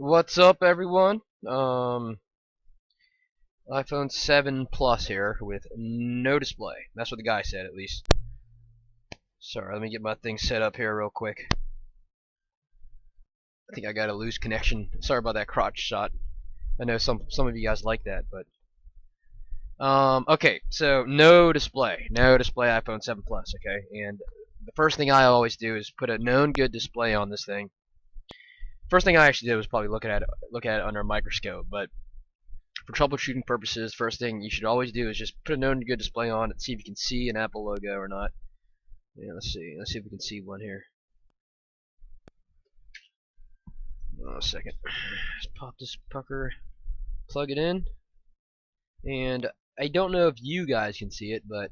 What's up, everyone? iPhone 7 Plus here with no display. That's what the guy said, at least. Sorry, let me get my thing set up here real quick. I think I got a loose connection. Sorry about that crotch shot. I know some of you guys like that, but okay. So no display iPhone 7 Plus. Okay, and the first thing I always do is put a known good display on this thing. First thing I actually did was probably look at it under a microscope, but for troubleshooting purposes, first thing you should always do is just put a known good display on and see if you can see an Apple logo or not. Yeah, let's see if we can see one here. Oh, a second. Let's pop this pucker, plug it in, and I don't know if you guys can see it, but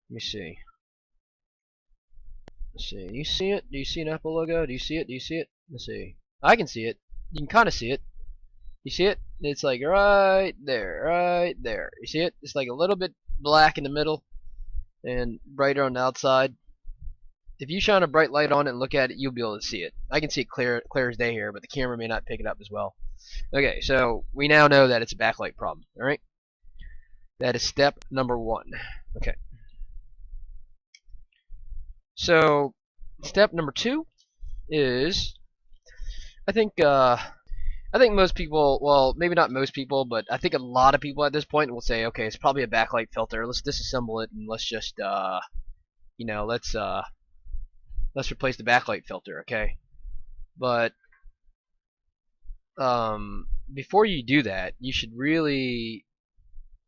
let me see. Let's see. Do you see it? Do you see an Apple logo? Do you see it? Do you see it? Let's see. I can see it. You can kind of see it. You see it? It's like right there, right there. You see it? It's like a little bit black in the middle and brighter on the outside. If you shine a bright light on it and look at it, you'll be able to see it. I can see it clear as day here, but the camera may not pick it up as well. Okay, so we now know that it's a backlight problem. All right, that is step number 1. Okay. So step number 2 is, I think most people, well, maybe not most people, but I think a lot of people at this point will say, okay, it's probably a backlight filter. Let's disassemble it and let's just, let's replace the backlight filter, okay? But before you do that, you should really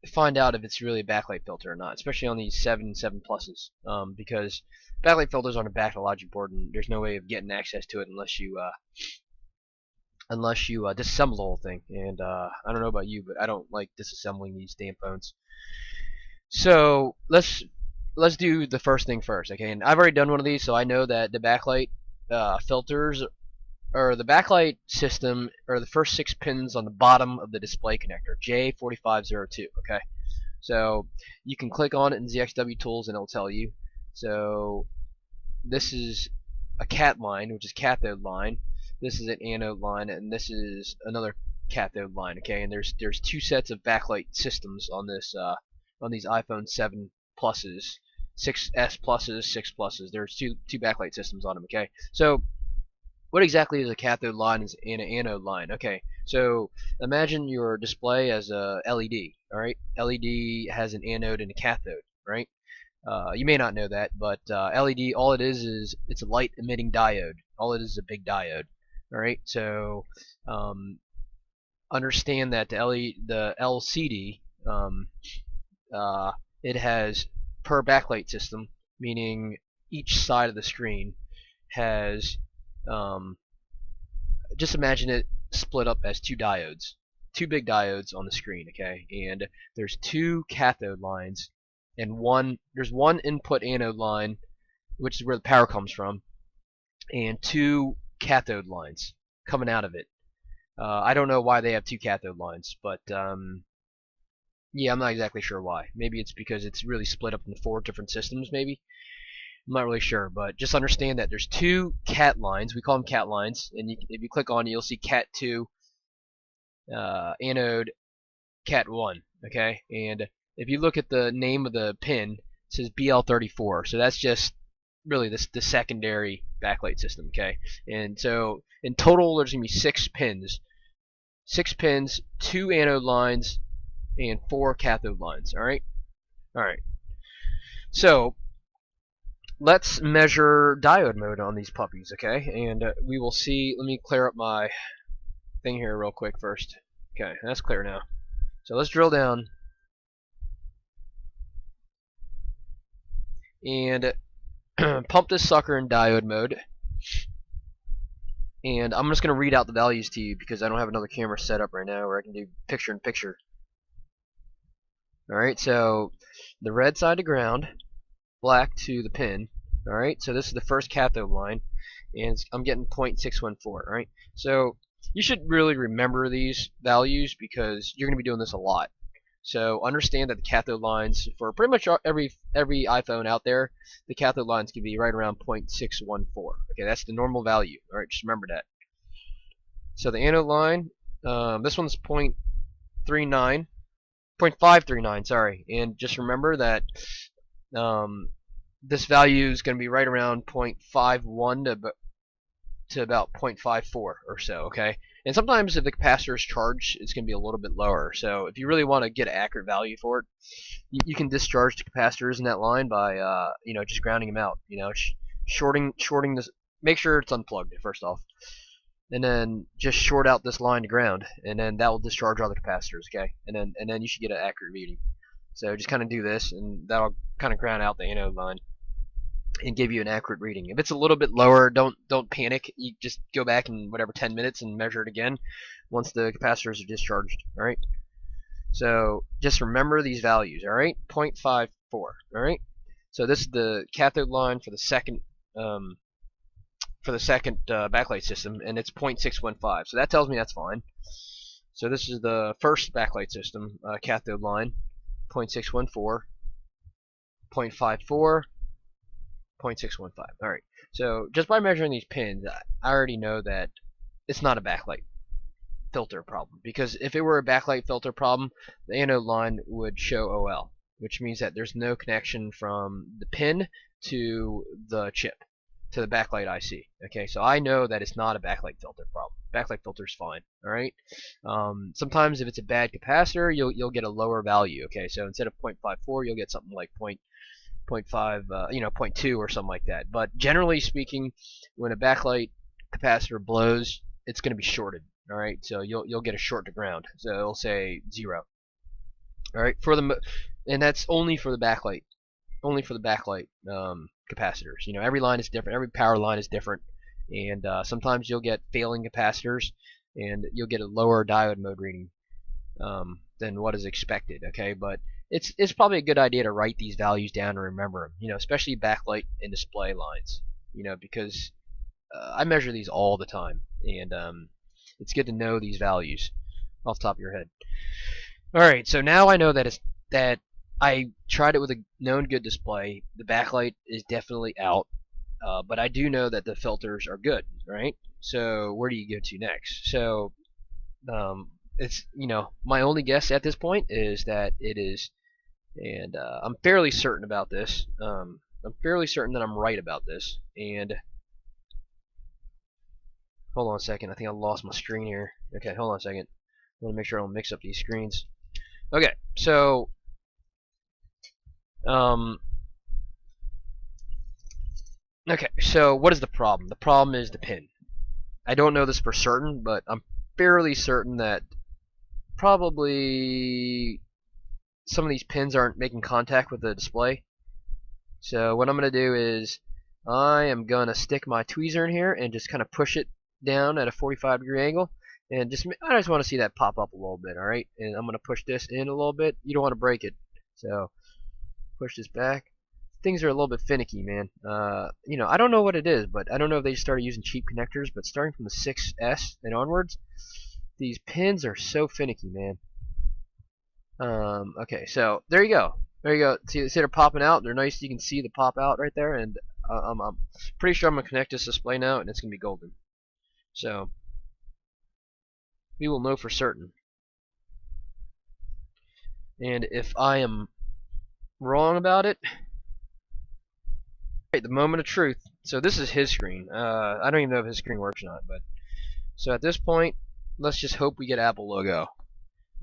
find out if it's really a backlight filter or not, especially on these 7 Pluses, because backlight filters on a backlight logic board, and there's no way of getting access to it unless you disassemble the whole thing. And I don't know about you, but I don't like disassembling these damn phones. So let's do the first thing first, okay? And I've already done one of these, so I know that the backlight filters, or the backlight system, are the first 6 pins on the bottom of the display connector, J4502. Okay, so you can click on it in ZXW Tools and it'll tell you. So this is a cat line, which is cathode line. This is an anode line, and this is another cathode line. Okay, and there's 2 sets of backlight systems on this on these iPhone 7 Pluses, 6S Pluses, 6 Pluses. There's two backlight systems on them. Okay, so what exactly is a cathode line and an anode line? Okay, so imagine your display as a LED. All right, LED has an anode and a cathode. Right? You may not know that, but LED, all it is it's a light emitting diode. All it is a big diode. All right, so understand that the LCD, it has per backlight system, meaning each side of the screen has, just imagine it split up as 2 diodes, 2 big diodes on the screen. Okay, and there's 2 cathode lines, and there's one input anode line, which is where the power comes from, and 2 cathode lines coming out of it. I don't know why they have 2 cathode lines, but yeah, I'm not exactly sure why. Maybe it's because it's really split up into 4 different systems, maybe. I'm not really sure, but just understand that there's 2 cat lines. We call them cat lines, and if you click on it, you'll see cat 2, anode, cat 1. Okay, and if you look at the name of the pin, it says BL34, so that's just really the secondary backlight system. Okay, and so in total there's gonna be 6 pins, 2 anode lines, and 4 cathode lines. All right. So let's measure diode mode on these puppies, okay? And we will see. Let me clear up my thing here real quick first. Okay, that's clear now. So let's drill down and pump this sucker in diode mode. And I'm just going to read out the values to you because I don't have another camera set up right now where I can do picture in picture. Alright, so the red side to ground, black to the pin. Alright, so this is the first cathode line, and I'm getting 0.614. Alright, so you should really remember these values because you're going to be doing this a lot. So understand that the cathode lines for pretty much every iPhone out there, the cathode lines can be right around 0.614. Okay, that's the normal value. Alright, just remember that. So the anode line, this one's 0.39, 0.539, sorry. And just remember that this value is going to be right around 0.51 to about 0.54 or so, okay? And sometimes if the capacitor is charged, it's going to be a little bit lower. So if you really want to get an accurate value for it, you can discharge the capacitors in that line by, just grounding them out. Shorting this. Make sure it's unplugged first off, and then just short out this line to ground, and then that will discharge all the capacitors, okay? And then you should get an accurate reading. So just kind of do this, and that'll kind of ground out the anode line and give you an accurate reading. If it's a little bit lower, don't panic. You just go back in whatever 10 minutes and measure it again once the capacitors are discharged. All right. So just remember these values. All right. 0.54. All right. So this is the cathode line for the second backlight system, and it's 0.615. So that tells me that's fine. So this is the first backlight system cathode line, 0.614, 0.54. 0.615. Alright, so just by measuring these pins, I already know that it's not a backlight filter problem. Because if it were a backlight filter problem, the anode line would show OL, which means that there's no connection from the pin to the chip, to the backlight IC. Okay, so I know that it's not a backlight filter problem. Backlight filter's fine. Alright, sometimes if it's a bad capacitor, you'll get a lower value. Okay, so instead of 0.54, you'll get something like 0.5, 0.2 or something like that. But generally speaking, when a backlight capacitor blows, it's going to be shorted. All right, so you'll get a short to ground. So it'll say 0. All right, and that's only for the backlight, capacitors. Every line is different. Every power line is different, and sometimes you'll get failing capacitors, and you'll get a lower diode mode reading than what is expected. Okay, but it's probably a good idea to write these values down and remember them, especially backlight and display lines, because I measure these all the time, and it's good to know these values off the top of your head. Alright, so now I know that I tried it with a known good display. The backlight is definitely out, but I do know that the filters are good, right? So where do you go to next? So it's, my only guess at this point is that it is. And I'm fairly certain about this. I'm fairly certain that I'm right about this. And hold on a second. I think I lost my screen here. Okay, hold on a second. I want to make sure I don't mix up these screens. Okay, so what is the problem? The problem is the pin. I don't know this for certain, but I'm fairly certain that probably some of these pins aren't making contact with the display. So what I'm going to do is I am going to stick my tweezer in here and just kind of push it down at a 45-degree angle, and I just want to see that pop up a little bit. Alright, and I'm going to push this in a little bit. You don't want to break it, so push this back. Things are a little bit finicky, man. I don't know what it is, but I don't know if they started using cheap connectors, but starting from the 6S and onwards, these pins are so finicky, man. Okay, so there you go. There you go. See they're popping out. They're nice. You can see the pop out right there, and I'm pretty sure I'm gonna connect this display now, and it's gonna be golden. So we will know for certain. And if I am wrong about it, right, the moment of truth. So this is his screen. I don't even know if his screen works or not, but so at this point, let's just hope we get Apple logo.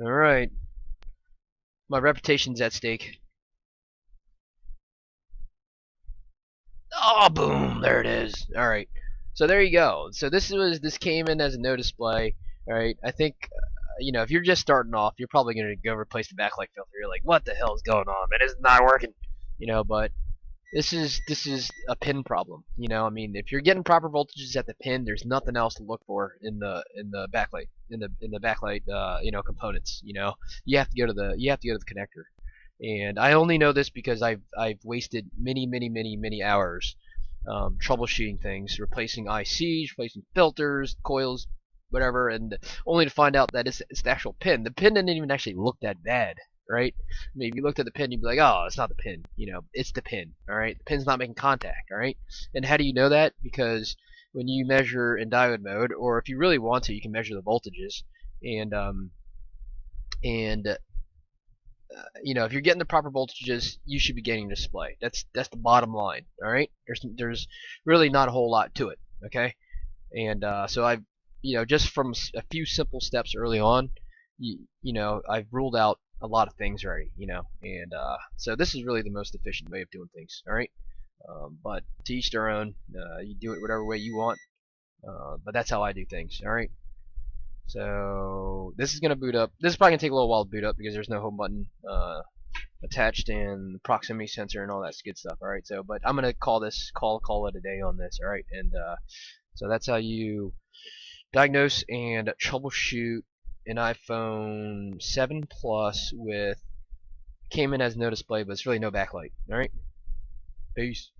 All right. My reputation's at stake. Oh, boom! There it is. All right. So there you go. So this came in as a no display. All right. I think if you're just starting off, you're probably gonna go replace the backlight filter. You're like, what the hell is going on? Man, it's not working. But this is a pin problem. I mean, if you're getting proper voltages at the pin, there's nothing else to look for in the backlight components. You have to go to the connector. And I only know this because I've wasted many hours troubleshooting things, replacing ICs, replacing filters, coils, whatever, and only to find out that it's the actual pin. The pin didn't even actually look that bad, right? I mean, if you looked at the pin, you'd be like, oh, it's not the pin. It's the pin, all right? The pin's not making contact, all right? And how do you know that? Because when you measure in diode mode, or if you really want to, you can measure the voltages, and you know, if you're getting the proper voltages, you should be getting a display. That's the bottom line. All right, there's really not a whole lot to it. Okay, and so I've, you know, just from a few simple steps early on, you know, I've ruled out a lot of things already. You know, and so this is really the most efficient way of doing things. All right, but to each their own. You do it whatever way you want, but that's how I do things. All right. So this is gonna boot up. This is probably gonna take a little while to boot up because there's no home button attached and proximity sensor and all that good stuff. All right. So, but I'm gonna call it a day on this. All right. And so that's how you diagnose and troubleshoot an iPhone 7 Plus with, came in as no display, but it's really no backlight. All right. Peace.